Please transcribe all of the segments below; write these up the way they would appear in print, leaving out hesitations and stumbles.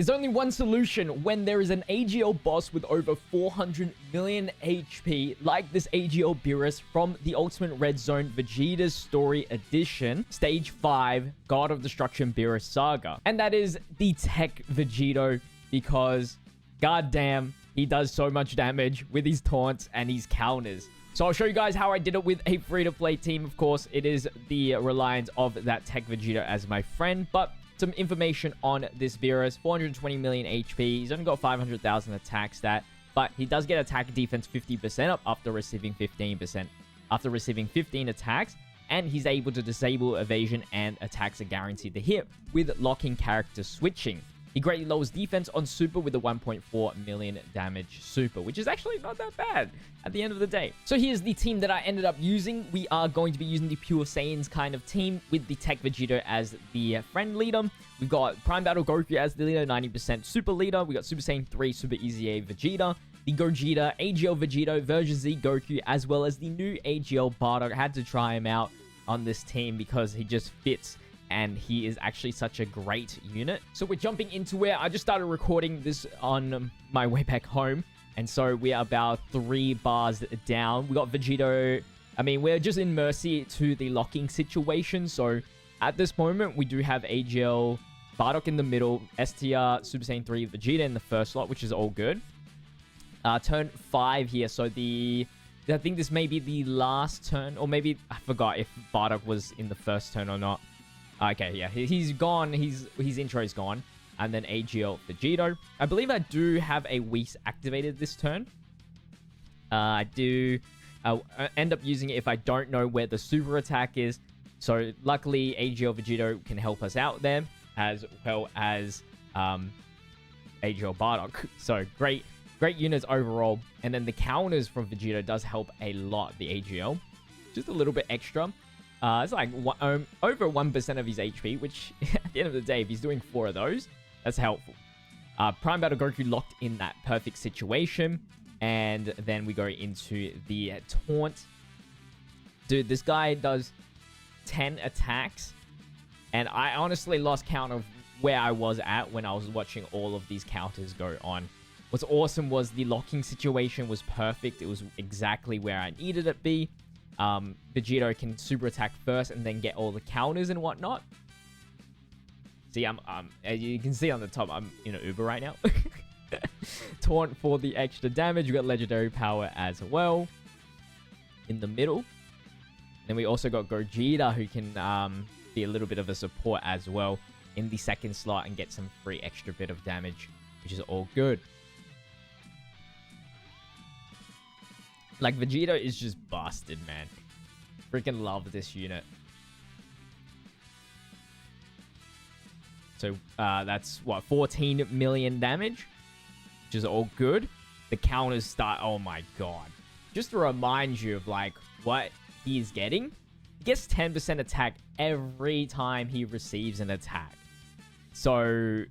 There's only one solution when there is an AGL boss with over 400 million HP, like this AGL Beerus from the Ultimate Red Zone Vegeta's Story Edition, Stage 5, God of Destruction Beerus Saga. And that is the Tech Vegito, because goddamn, he does so much damage with his taunts and his counters. So I'll show you guys how I did it with a free-to-play team. Of course, it is the reliance of that Tech Vegito as my friend, but some information on this Beerus. 420 million HP. He's only got 500,000 attack stat, but he does get attack defense 50% up after receiving 15%. After receiving 15 attacks, and he's able to disable evasion and attacks are guaranteed to hit with locking character switching. He greatly lowers defense on super with a 1.4 million damage super, which is actually not that bad at the end of the day. So here's the team that I ended up using. We are going to be using the Pure Saiyans kind of team with the Tech Vegito as the friend leader. We've got Prime Battle Goku as the leader, 90% super leader. We got Super Saiyan 3 Super Easy A Vegeta, the Gogeta, AGL Vegito, Version Z Goku, as well as the new AGL Bardock. I had to try him out on this team because he just fits, and he is actually such a great unit. So we're jumping into it. I just started recording this on my way back home, and so we are about 3 bars down. We got Vegito. I mean, we're just in mercy to the locking situation. So at this moment, we do have AGL Bardock in the middle, STR, Super Saiyan 3, Vegeta in the first slot, which is all good. Turn 5 here. So I think this may be the last turn, or maybe I forgot if Bardock was in the first turn or not. Okay, yeah, he's gone. His intro is gone. And then AGL Vegito. I believe I do have a Whis activated this turn. I do end up using it if I don't know where the super attack is. So luckily, AGL Vegito can help us out there, as well as AGL Bardock. So great units overall. And then the counters from Vegito does help a lot, the AGL. Just a little bit extra. It's like over 1% of his HP, which at the end of the day, if he's doing 4 of those, that's helpful. Prime Battle Goku locked in that perfect situation. And then we go into the taunt. Dude, this guy does 10 attacks. And I honestly lost count of where I was at when I was watching all of these counters go on. What's awesome was the locking situation was perfect. It was exactly where I needed it to be. Vegito can super attack first and then get all the counters and whatnot. See, as you can see on the top, I'm in an Uber right now. Taunt for the extra damage. We got legendary power as well in the middle. Then we also got Gogeta, who can be a little bit of a support as well in the second slot and get some free extra bit of damage, which is all good. Like, Vegito is just busted, man. Freaking love this unit. So, that's, what, 14 million damage? Which is all good. The counters start... Oh, my God. Just to remind you of, like, what he's getting. He gets 10% attack every time he receives an attack. So...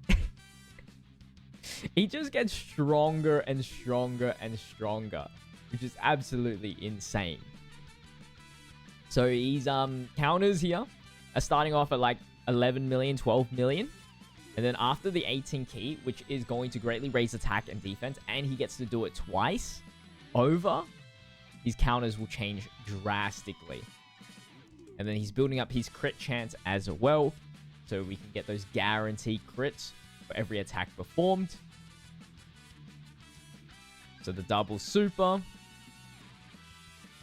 he just gets stronger and stronger and stronger, which is absolutely insane. So he's counters here are starting off at like 11 million, 12 million. And then after the 18 key, which is going to greatly raise attack and defense, and he gets to do it twice over, his counters will change drastically. And then he's building up his crit chance as well, so we can get those guaranteed crits for every attack performed. So the double super.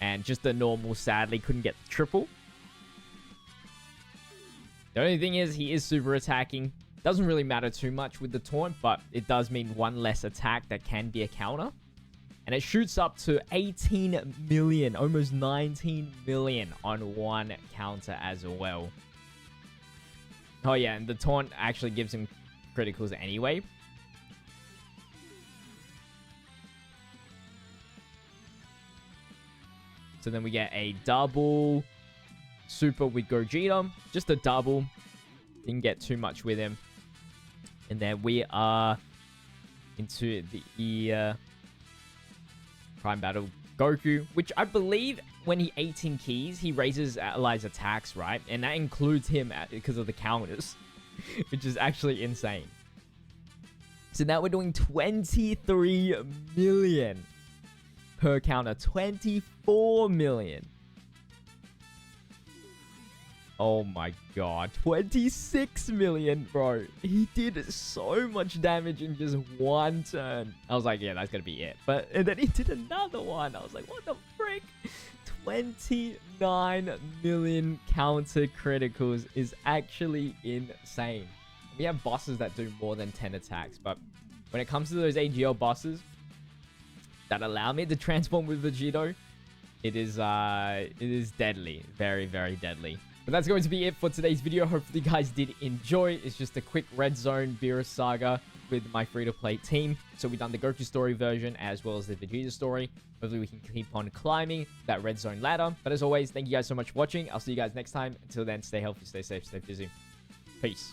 And just the normal, sadly, couldn't get the triple. The only thing is, he is super attacking. Doesn't really matter too much with the taunt, but it does mean 1 less attack that can be a counter. And it shoots up to 18 million, almost 19 million on 1 counter as well. Oh yeah, and the taunt actually gives him criticals anyway. So then we get a double super with Gogeta. Just a double. Didn't get too much with him. And then we are into the Prime Battle Goku, which I believe when he 18 keys, he raises allies' attacks, right? And that includes him because of the counters, which is actually insane. So now we're doing 23 million per counter. 24 million. Oh my god. 26 million, bro. He did so much damage in just one turn. I was like, yeah, that's gonna be it. And then he did another one. I was like, what the frick? 29 million counter criticals is actually insane. We have bosses that do more than 10 attacks, but when it comes to those AGL bosses that allow me to transform with Vegito, it is deadly. Very, very deadly. But that's going to be it for today's video. Hopefully you guys did enjoy. It's just a quick red zone Beerus saga with my free-to-play team. So we've done the Goku story version as well as the Vegeta story. Hopefully we can keep on climbing that red zone ladder. But as always, thank you guys so much for watching. I'll see you guys next time. Until then, stay healthy, stay safe, stay busy. Peace.